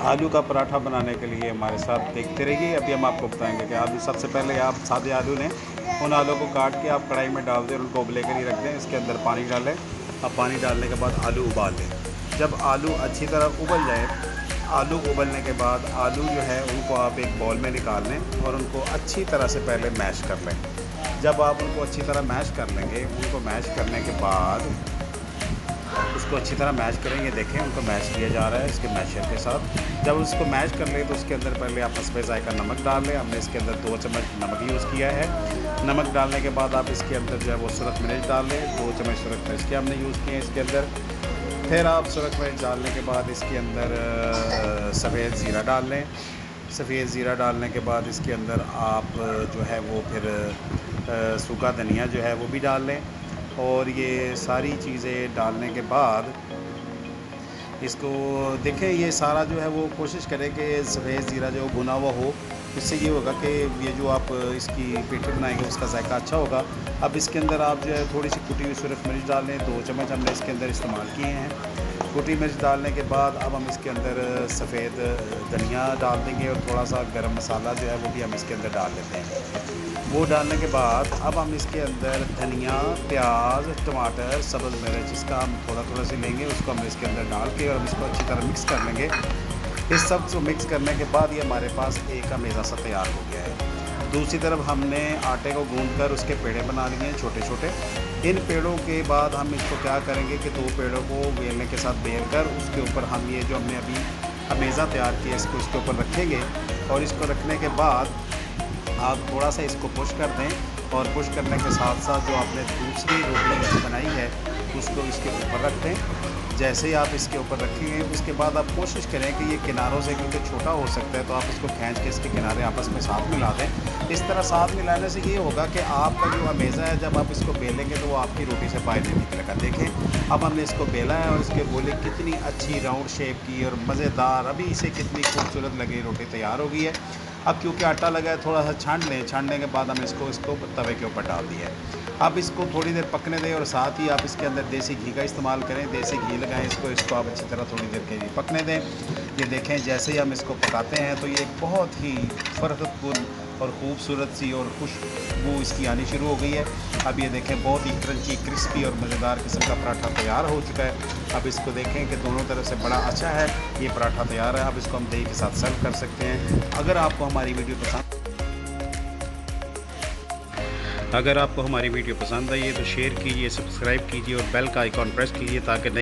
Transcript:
आलू का पराठा बनाने के लिए हमारे साथ देखते रहिए। अभी हम आपको बताएंगे कि आलू सबसे पहले आप सादे आलू लें, उन आलू को काट के आप कढ़ाई में डाल दें और उनको उबले कर ही रख दें। इसके अंदर पानी डालें। अब पानी डालने के बाद आलू उबाल लें। जब आलू अच्छी तरह उबल जाए, आलू उबलने के बाद आलू जो है उनको आप एक बाउल में निकाल लें और उनको अच्छी तरह से पहले मैश कर लें। जब आप उनको अच्छी तरह मैश कर लेंगे, उनको मैश करने के बाद उसको अच्छी तरह मैश करेंगे। देखें उनको मैश किया जा रहा है इसके मैशर के साथ। जब उसको मैश कर लें तो उसके अंदर पहले आप हस्बे ज़ायका नमक डाल लें। हमने इसके अंदर 2 चम्मच नमक यूज़ किया है। नमक डालने के बाद आप इसके अंदर जो है वो सुरख मिर्च डाल लें। 2 चम्मच सुरख मिर्च के हमने यूज़ किए हैं इसके अंदर। फिर आप सुरख मिर्च डालने के बाद इसके अंदर सफ़ेद ज़ीरा डाल लें। सफ़ेद ज़ीरा डालने के बाद इसके अंदर आप जो है वो फिर सूखा धनिया जो है वो भी डाल लें। और ये सारी चीज़ें डालने के बाद इसको देखें, ये सारा जो है वो कोशिश करें कि सफ़ेद ज़ीरा जो भुना हुआ हो। इससे ये होगा कि ये जो आप इसकी पेठी बनाएंगे उसका जायका अच्छा होगा। अब इसके अंदर आप जो है थोड़ी सी कुटी हुई सुरख मिर्च डाल लें। 2 चम्मच हमने इसके अंदर इस्तेमाल किए हैं। कुटी मिर्च डालने के बाद अब हम इसके अंदर सफ़ेद धनिया डाल देंगे और थोड़ा सा गरम मसाला जो है वो भी हम इसके अंदर डाल देते हैं। वो डालने के बाद अब हम इसके अंदर धनिया, प्याज, टमाटर, सब्ज़ मिर्च इसका हम थोड़ा थोड़ा सी लेंगे, उसको हम इसके अंदर डाल के और हम इसको अच्छी तरह मिक्स कर लेंगे। इस सब को मिक्स करने के बाद ये हमारे पास एक अमेज़ा सा तैयार हो गया है। दूसरी तरफ हमने आटे को गूंद कर उसके पेड़े बना लिए हैं छोटे छोटे। इन पेड़ों के बाद हम इसको क्या करेंगे कि 2 पेड़ों को बेलने के साथ बेल कर उसके ऊपर हम ये जो हमने अभी अमेज़ा तैयार किया इसको इसके ऊपर रखेंगे। और इसको रखने के बाद आप थोड़ा सा इसको पुश कर दें और पुश करने के साथ साथ जो आपने दूसरी रोटी बनाई है उसको इसके ऊपर रख दें। जैसे ही आप इसके ऊपर रखेंगे उसके बाद आप कोशिश करें कि ये किनारों से, क्योंकि छोटा हो सकता है, तो आप इसको खींच के इसके किनारे आपस में साथ मिला दें। इस तरह साथ मिलाने से ये होगा कि आपका जो अमेज़ा है जब आप इसको बेलेंगे तो वो आपकी रोटी से बाहर नहीं निकलेगा। देखें अब हमने इसको बेला है और इसके गोले कितनी अच्छी राउंड शेप की और मज़ेदार, अभी इसे कितनी खूबसूरत लगी रोटी तैयार हो गई है। अब क्योंकि आटा लगा है थोड़ा सा छान लें। छानने के बाद हम इसको तवे के ऊपर डाल दिया है। अब इसको थोड़ी देर पकने दें और साथ ही आप इसके अंदर देसी घी का इस्तेमाल करें। देसी घी लगाएं इसको आप अच्छी तरह थोड़ी देर के लिए पकने दें। ये देखें जैसे ही हम इसको पकाते हैं तो ये बहुत ही फ़र्कतकुन और ख़ूबसूरत सी और खुशबू इसकी आनी शुरू हो गई है। अब ये देखें बहुत ही क्रंची, क्रिस्पी और मज़ेदार किस्म का पराठा तैयार हो चुका है। अब इसको देखें कि दोनों तरफ से बड़ा अच्छा है, ये पराठा तैयार है। अब इसको हम दही के साथ सर्व कर सकते हैं। अगर आपको हमारी वीडियो पसंद आई है तो शेयर कीजिए, सब्सक्राइब कीजिए और बेल का आइकॉन प्रेस कीजिए ताकि